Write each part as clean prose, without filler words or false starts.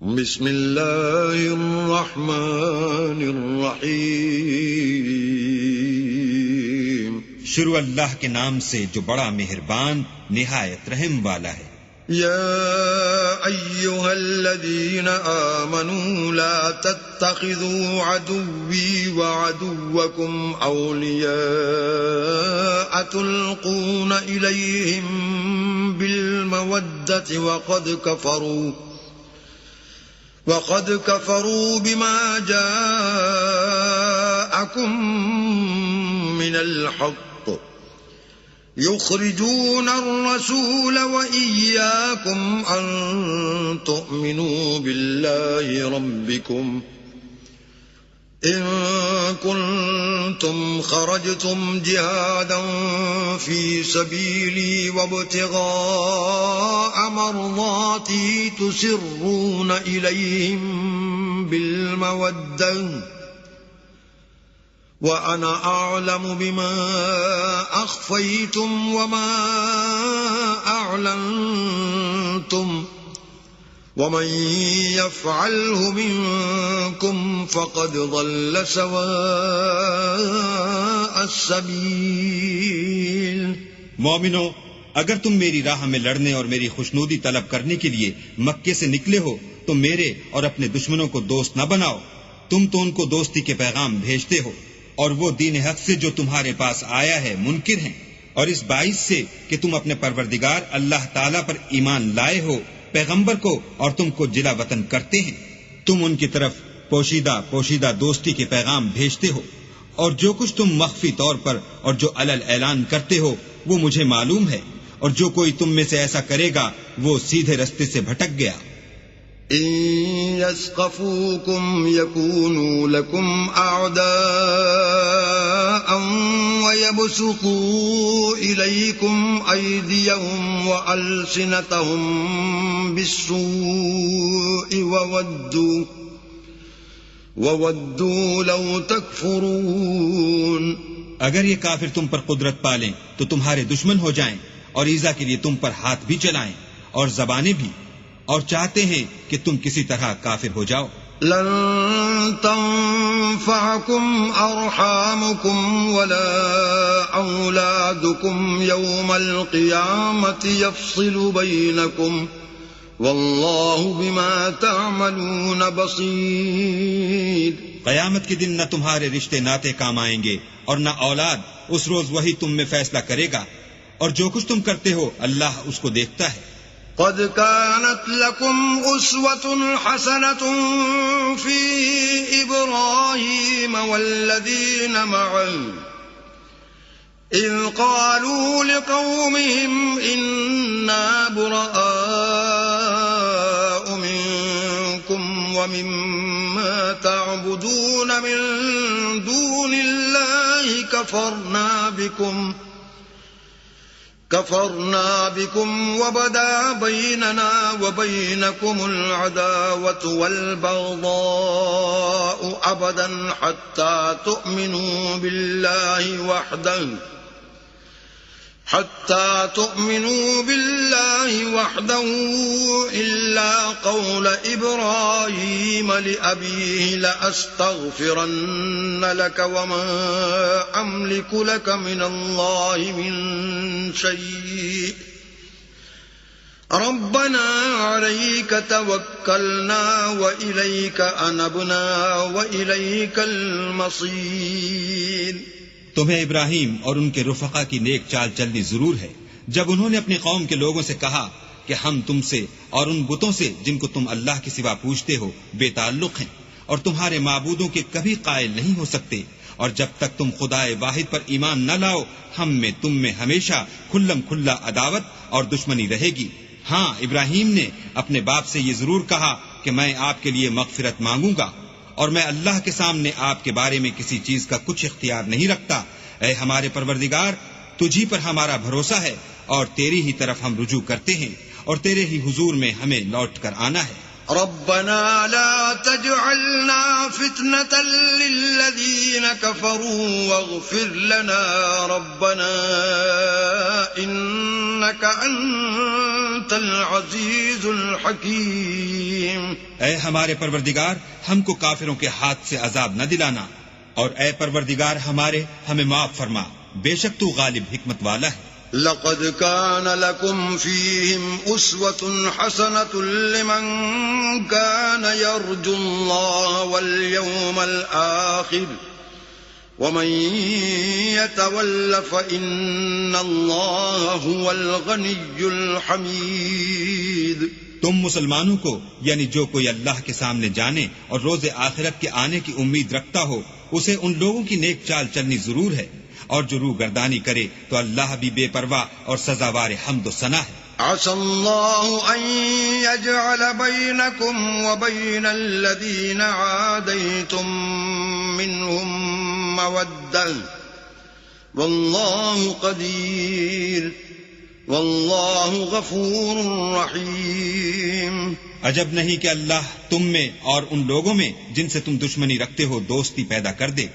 بسم اللہ الرحمن الرحیم. شروع اللہ کے نام سے جو بڑا مہربان نہایت رحم والا ہے. یا ایھا الذین آمنوا لا تتخذوا عدوی وعدوکم اولیاء تلقون الیہم بالمودۃ وقد كفروا بما جاءكم من الحق يخرجون الرسول وإياكم أن تؤمنوا بالله ربكم إن كنتم خرجتم جهادا في سبيلي وابتغاء مرضاتي تسرون إليهم بالمودة وأنا أعلم بما أخفيتم وما أعلنتم ومن يفعله منكم فقد ضل سواء السبيل. مومنو، اگر تم میری راہ میں لڑنے اور میری خوشنودی طلب کرنے کے لیے مکے سے نکلے ہو تو میرے اور اپنے دشمنوں کو دوست نہ بناؤ. تم تو ان کو دوستی کے پیغام بھیجتے ہو اور وہ دین حق سے جو تمہارے پاس آیا ہے منکر ہیں، اور اس باعث سے کہ تم اپنے پروردگار اللہ تعالیٰ پر ایمان لائے ہو، پیغمبر کو اور تم کو جلا وطن کرتے ہیں. تم ان کی طرف پوشیدہ دوستی کے پیغام بھیجتے ہو، اور جو کچھ تم مخفی طور پر اور جو علل اعلان کرتے ہو وہ مجھے معلوم ہے، اور جو کوئی تم میں سے ایسا کرے گا وہ سیدھے رستے سے بھٹک گیا. إن يثقفوكم يكونوا لكم أعداء ويبسطوا إليكم أيديهم وألسنتهم بالسوء وودوا لو تكفرون. اگر یہ کافر تم پر قدرت پالیں تو تمہارے دشمن ہو جائیں اور ایذا کے لیے تم پر ہاتھ بھی چلائیں اور زبانیں بھی، اور چاہتے ہیں کہ تم کسی طرح کافر ہو جاؤ. لن تنفعكم أرحامكم ولا أولادكم يوم القيامة يفصل بينكم والله بما تعملون بصير. قیامت کے دن نہ تمہارے رشتے ناتے کام آئیں گے اور نہ اولاد. اس روز وہی تم میں فیصلہ کرے گا، اور جو کچھ تم کرتے ہو اللہ اس کو دیکھتا ہے. قد كانت لكم أسوة حسنة في إبراهيم والذين معه إذ قالوا لقومهم إنا براء منكم ومما تعبدون من دون الله كفرنا بكم وبدا بيننا وبينكم العداوة والبغضاء أبدا حتى تؤمنوا بالله وحده إلا قول إبراهيم لأبيه لأستغفرن لك وما أملك لك من الله من شيء ربنا عليك توكلنا وإليك أنبنا وإليك المصير. تمہیں ابراہیم اور ان کے رفقا کی نیک چال چلنی ضرور ہے جب انہوں نے اپنی قوم کے لوگوں سے کہا کہ ہم تم سے اور ان بتوں سے جن کو تم اللہ کے سوا پوجتے ہو بے تعلق ہیں اور تمہارے معبودوں کے کبھی قائل نہیں ہو سکتے، اور جب تک تم خدا واحد پر ایمان نہ لاؤ ہم میں تم میں ہمیشہ کھلم کھلا عداوت اور دشمنی رہے گی. ہاں، ابراہیم نے اپنے باپ سے یہ ضرور کہا کہ میں آپ کے لیے مغفرت مانگوں گا، اور میں اللہ کے سامنے آپ کے بارے میں کسی چیز کا کچھ اختیار نہیں رکھتا. اے ہمارے پروردگار، تجھی پر ہمارا بھروسہ ہے اور تیری ہی طرف ہم رجوع کرتے ہیں، اور تیرے ہی حضور میں ہمیں لوٹ کر آنا ہے. ربنا لا تجعلنا فتنة للذين كفروا واغفر لنا ربنا إنك أنت العزيز الحكيم. اے ہمارے پروردگار ہم کو کافروں کے ہاتھ سے عذاب نہ دلانا، اور اے پروردگار ہمارے ہمیں معاف فرما، بے شک تو غالب حکمت والا ہے۔ لقد كان لكم فيهم أسوة حسنة لمن كان يرجو الله واليوم الآخر ومن يتول فإن الله هو الغني الحميد۔ تم مسلمانوں کو یعنی جو کوئی اللہ کے سامنے جانے اور روز آخرت کے آنے کی امید رکھتا ہو اسے ان لوگوں کی نیک چال چلنی ضرور ہے، اور جو روح گردانی کرے تو اللہ بھی بے پرواہ اور سزاوار حمد و ثنا ہے۔ عسى الله أن يجعل بينكم وبين الذين عاديتم منهم مودة والله قدير والله غفور رحيم۔ عجب نہیں کہ اللہ تم میں اور ان لوگوں میں جن سے تم دشمنی رکھتے ہو دوستی پیدا کر دے،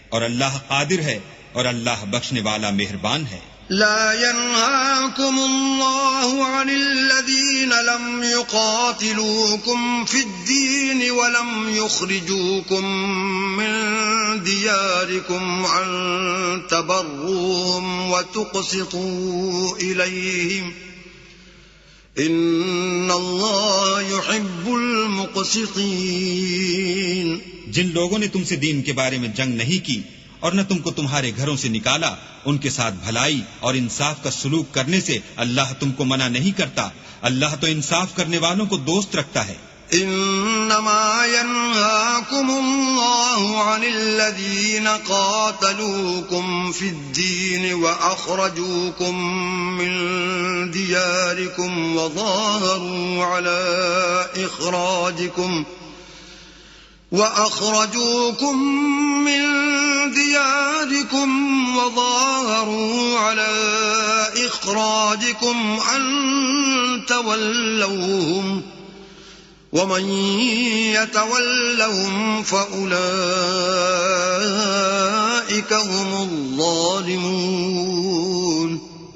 اور اللہ قادر ہے اور اللہ بخشنے والا مہربان ہے۔ لا ينهاكم الله عن الذين لم يقاتلوكم في الدين ولم يخرجوكم من دياركم أن تبروهم وتقسطوا إليهم إن الله يحب المقسطين۔ جن لوگوں نے تم سے دین کے بارے میں جنگ نہیں کی اور نہ تم کو تمہارے گھروں سے نکالا، ان کے ساتھ بھلائی اور انصاف کا سلوک کرنے سے اللہ تم کو منع نہیں کرتا، اللہ تو انصاف کرنے والوں کو دوست رکھتا ہے۔ انما ينهاكم الله عن الذين قاتلوكم في الدين واخرجوكم من دياركم وظاهروا على إخراجكم أن تولوهم ومن يتولهم فأولئك هم الظالمون۔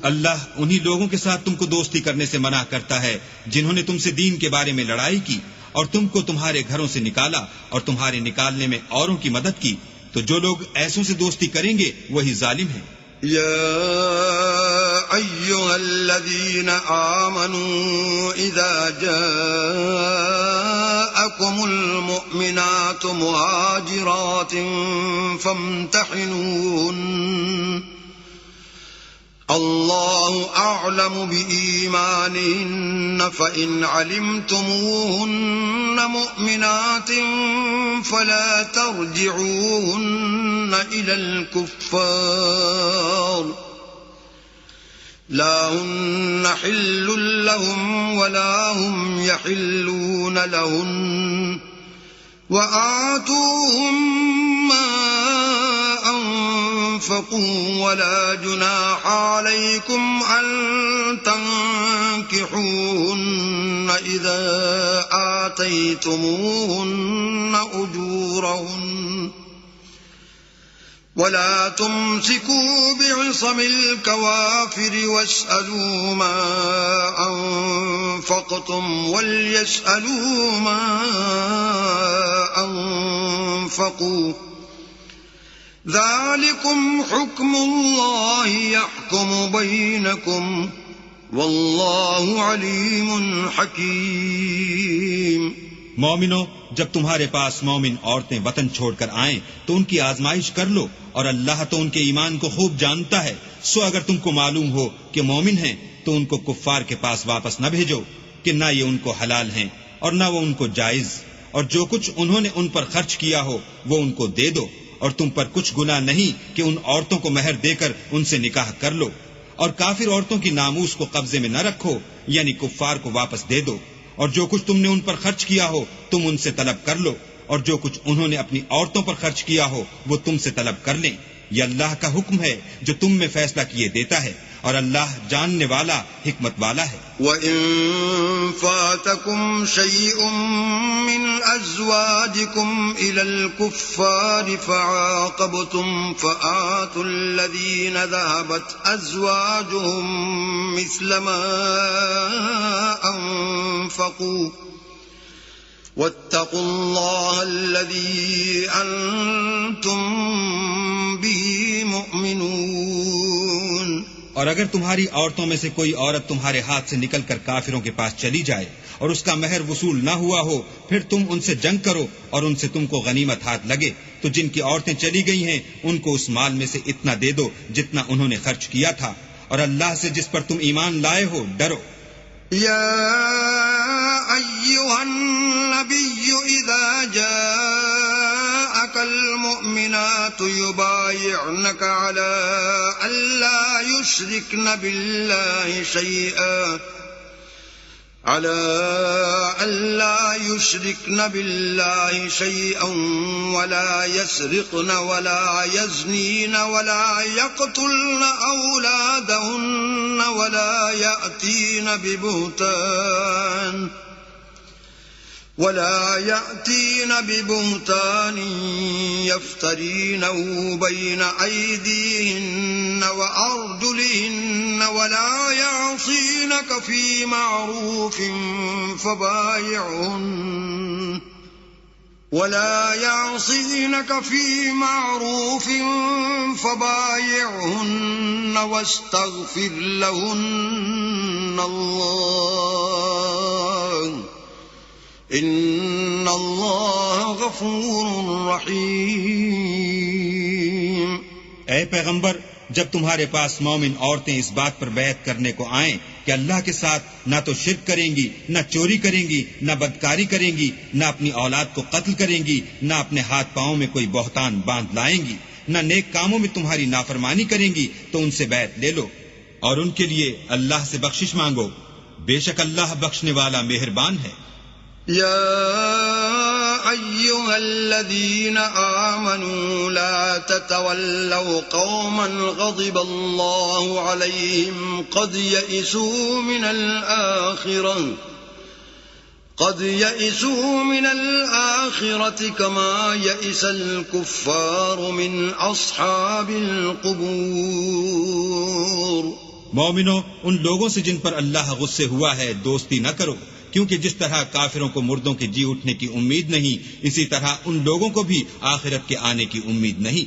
اللہ انہی لوگوں کے ساتھ تم کو دوستی کرنے سے منع کرتا ہے جنہوں نے تم سے دین کے بارے میں لڑائی کی اور تم کو تمہارے گھروں سے نکالا اور تمہارے نکالنے میں اوروں کی مدد کی، تو جو لوگ ایسوں سے دوستی کریں گے وہی ظالم ہیں۔ يا أيها الذين آمنوا إذا جاءكم المؤمنات مهاجرات فامتحنوهن الله أعلم بإيمانهن فإن علمتموهن مؤمنات فلا ترجعوهن إلى الكفار لا هن حل لهم ولا هم يحلون لهن وآتوهم ما أنفقوا ولا جناح عليكم أن تنكحوهن إذا آتيتموهن أجورهن ولا تمسكوا بعصم الكوافر واسألوا ما أنفقتم وليسألوا ما أنفقوا ذلكم حكم الله يحكم بينكم والله عليم حكيم۔ مومنو، جب تمہارے پاس مومن عورتیں وطن چھوڑ کر آئیں تو ان کی آزمائش کر لو، اور اللہ تو ان کے ایمان کو خوب جانتا ہے، سو اگر تم کو معلوم ہو کہ مومن ہیں تو ان کو کفار کے پاس واپس نہ بھیجو کہ نہ یہ ان کو حلال ہیں اور نہ وہ ان کو جائز، اور جو کچھ انہوں نے ان پر خرچ کیا ہو وہ ان کو دے دو، اور تم پر کچھ گناہ نہیں کہ ان عورتوں کو مہر دے کر ان سے نکاح کر لو، اور کافر عورتوں کی ناموس کو قبضے میں نہ رکھو یعنی کفار کو واپس دے دو، اور جو کچھ تم نے ان پر خرچ کیا ہو تم ان سے طلب کر لو، اور جو کچھ انہوں نے اپنی عورتوں پر خرچ کیا ہو وہ تم سے طلب کر لیں، یہ اللہ کا حکم ہے جو تم میں فیصلہ کیے دیتا ہے، اور اللہ جاننے والا حکمت والا ہے۔ وَإِن فَاتَكُمْ شَيْءٌ مِّنْ أَزْوَاجِكُمْ إِلَى الْكُفَّارِ فَعَاقَبْتُمْ فَآتُوا الَّذِينَ ذَهَبَتْ أَزْوَاجُهُمْ مِثْلَ مَا أَنفَقُوا واتقوا الله الذي أنتم به مؤمنون. اور اگر تمہاری عورتوں میں سے کوئی عورت تمہارے ہاتھ سے نکل کر کافروں کے پاس چلی جائے اور اس کا مہر وصول نہ ہوا ہو، پھر تم ان سے جنگ کرو اور ان سے تم کو غنیمت ہاتھ لگے، تو جن کی عورتیں چلی گئی ہیں ان کو اس مال میں سے اتنا دے دو جتنا انہوں نے خرچ کیا تھا، اور اللہ سے جس پر تم ایمان لائے ہو ڈرو. يا أيها النبي إذا جاءك المؤمنات يبايعنك على ألا يشركن بالله شيئا ولا يسرقن ولا يزنين ولا يقتلن أولادهن ولا يأتين ببهتان يفترينه بين أيديهن وأرجلهن ولا يعصينك في معروف فبايعهن واستغفر لهن الله ان اللہ غفور رحیم. اے پیغمبر، جب تمہارے پاس مومن عورتیں اس بات پر بیعت کرنے کو آئیں کہ اللہ کے ساتھ نہ تو شرک کریں گی، نہ چوری کریں گی، نہ بدکاری کریں گی، نہ اپنی اولاد کو قتل کریں گی، نہ اپنے ہاتھ پاؤں میں کوئی بہتان باندھ لائیں گی، نہ نیک کاموں میں تمہاری نافرمانی کریں گی، تو ان سے بیعت لے لو اور ان کے لیے اللہ سے بخشش مانگو، بے شک اللہ بخشنے والا مہربان ہے. يا أيها الذين آمنوا لا تتولوا قوما غضب الله عليهم قد يئسوا من الآخرة كما يئس الكفار من أصحاب القبور. مومنو، ان لوگوں سے جن پر اللہ غصے ہوا ہے دوستی نہ کرو، کیونکہ جس طرح کافروں کو مردوں کے جی اٹھنے کی امید نہیں، اسی طرح ان لوگوں کو بھی آخرت کے آنے کی امید نہیں.